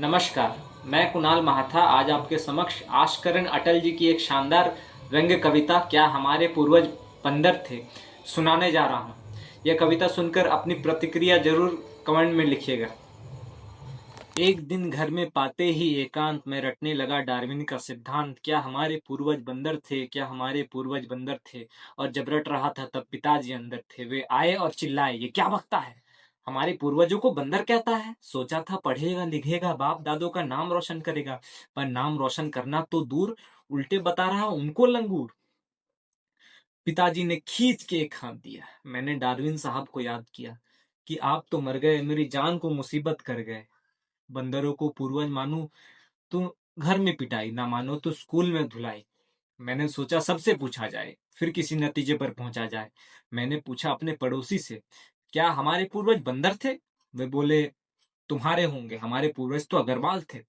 नमस्कार, मैं कुणाल महाथा आज आपके समक्ष आशकरण अटल जी की एक शानदार व्यंग्य कविता क्या हमारे पूर्वज बंदर थे सुनाने जा रहा हूँ। यह कविता सुनकर अपनी प्रतिक्रिया जरूर कमेंट में लिखिएगा। एक दिन घर में पाते ही एकांत में रटने लगा डार्विन का सिद्धांत, क्या हमारे पूर्वज बंदर थे, क्या हमारे पूर्वज बंदर थे। और जब रट रहा था तब पिताजी अंदर थे, वे आए और चिल्लाए, ये क्या बकता है, हमारे पूर्वजों को बंदर कहता है। सोचा था पढ़ेगा लिखेगा बाप दादों का नाम रोशन करेगा, पर नाम रोशन करना तो दूर, उल्टे बता रहा उनको लंगूर। पिताजी ने खींच के एक हाथ दिया। मैंने डार्विन साहब को याद किया कि आप तो मर गए, मेरी जान को मुसीबत कर गए। बंदरों को पूर्वज मानूं तो घर में पिटाई, ना मानो तो स्कूल में धुलाई। मैंने सोचा सबसे पूछा जाए, फिर किसी नतीजे पर पहुंचा जाए। मैंने पूछा अपने पड़ोसी से, क्या हमारे पूर्वज बंदर थे। वे बोले, तुम्हारे होंगे, हमारे पूर्वज तो अग्रवाल थे।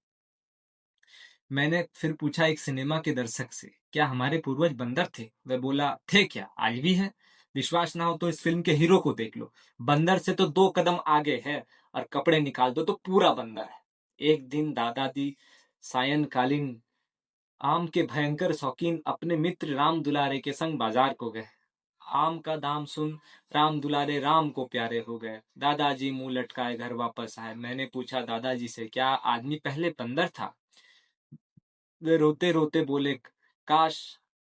मैंने फिर पूछा एक सिनेमा के दर्शक से, क्या हमारे पूर्वज बंदर थे। वे बोला, थे क्या, आज भी है। विश्वास ना हो तो इस फिल्म के हीरो को देख लो, बंदर से तो 2 कदम आगे है, और कपड़े निकाल दो तो पूरा बंदर है। एक दिन दादाजी सायंकालीन आम के भयंकर शौकीन अपने मित्र राम दुलारे के संग बाजार को गए। आम का दाम सुन राम दुलारे राम को प्यारे हो गए। दादाजी मुंह लटकाए घर वापस आए। मैंने पूछा दादाजी से, क्या आदमी पहले बंदर था। वे रोते रोते बोले, काश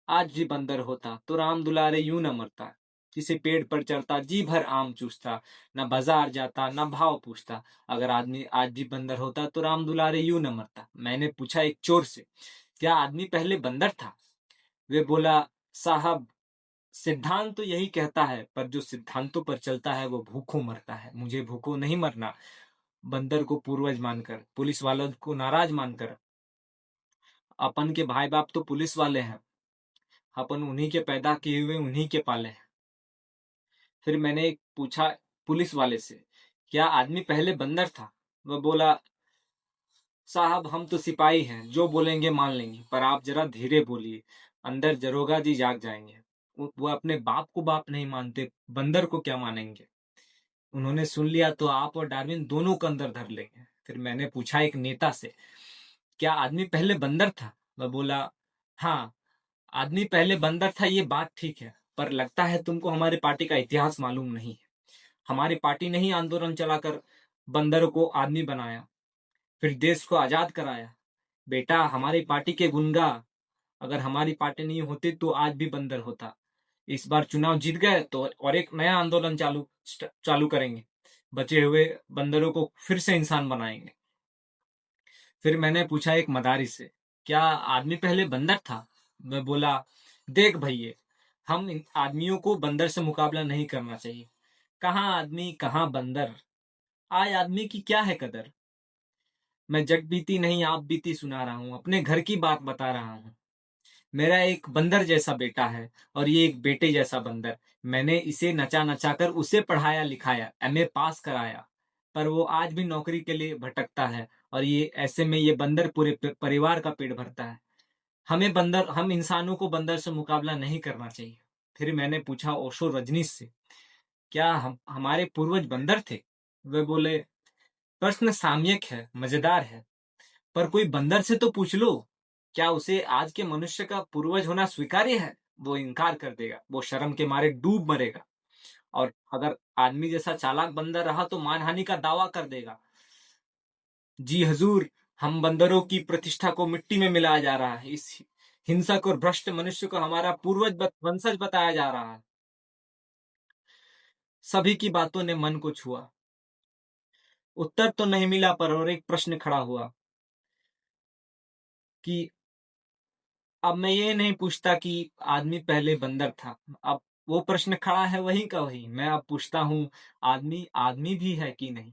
आज भी बंदर होता तो राम दुलारे यूं न मरता। किसी पेड़ पर चढ़ता, जी भर आम चूसता, न बाजार जाता न भाव पूछता। अगर आदमी आज भी बंदर होता तो राम दुलारे यूं न मरता। मैंने पूछा एक चोर से, क्या आदमी पहले बंदर था। वे बोला, साहब सिद्धांत तो यही कहता है, पर जो सिद्धांतों पर चलता है वो भूखों मरता है। मुझे भूखों नहीं मरना, बंदर को पूर्वज मानकर, पुलिस वालों को नाराज मानकर। अपन के भाई बाप तो पुलिस वाले हैं, अपन उन्हीं के पैदा किए हुए उन्हीं के पाले हैं। फिर मैंने एक पूछा पुलिस वाले से, क्या आदमी पहले बंदर था। वह बोला, साहब हम तो सिपाही हैं, जो बोलेंगे मान लेंगे, पर आप जरा धीरे बोलिए, अंदर दरोगा जी जाग जाएंगे। वो अपने बाप को बाप नहीं मानते, बंदर को क्या मानेंगे। उन्होंने सुन लिया तो आप और डार्विन दोनों को अंदर धर लेंगे। फिर मैंने पूछा एक नेता से, क्या आदमी पहले बंदर था। वह बोला, हाँ आदमी पहले बंदर था, ये बात ठीक है, पर लगता है तुमको हमारी पार्टी का इतिहास मालूम नहीं है। हमारी पार्टी ने ही आंदोलन चलाकर बंदरों को आदमी बनाया, फिर देश को आजाद कराया। बेटा हमारी पार्टी के गुनगा, अगर हमारी पार्टी नहीं होती तो आज भी बंदर होता। इस बार चुनाव जीत गए तो और एक नया आंदोलन चालू चालू करेंगे, बचे हुए बंदरों को फिर से इंसान बनाएंगे। फिर मैंने पूछा एक मदारी से, क्या आदमी पहले बंदर था। मैं बोला, देख भैये, हम इन आदमियों को बंदर से मुकाबला नहीं करना चाहिए। कहाँ आदमी कहाँ बंदर, आय आदमी की क्या है कदर। मैं जग बीती नहीं आप बीती सुना रहा हूँ, अपने घर की बात बता रहा हूँ। मेरा एक बंदर जैसा बेटा है और ये एक बेटे जैसा बंदर। मैंने इसे नचा नचा कर उसे पढ़ाया लिखाया, एमए पास कराया, पर वो आज भी नौकरी के लिए भटकता है। और ये ऐसे में ये बंदर पूरे परिवार का पेट भरता है। हम इंसानों को बंदर से मुकाबला नहीं करना चाहिए। फिर मैंने पूछा ओशो रजनीश से, क्या हम हमारे पूर्वज बंदर थे। वे बोले, प्रश्न सामयिक है, मजेदार है, पर कोई बंदर से तो पूछ लो, क्या उसे आज के मनुष्य का पूर्वज होना स्वीकार्य है। वो इनकार कर देगा, वो शर्म के मारे डूब मरेगा। और अगर आदमी जैसा चालाक बंदर रहा तो मानहानि का दावा कर देगा। जी हजूर, हम बंदरों की प्रतिष्ठा को मिट्टी में मिलाया जा रहा है, इस हिंसक और भ्रष्ट मनुष्य को हमारा वंशज बताया जा रहा है। सभी की बातों ने मन को छुआ। उत्तर तो नहीं मिला, पर और एक प्रश्न खड़ा हुआ कि अब मैं ये नहीं पूछता कि आदमी पहले बंदर था। अब वो प्रश्न खड़ा है वही का वही, मैं अब पूछता हूँ, आदमी आदमी भी है कि नहीं।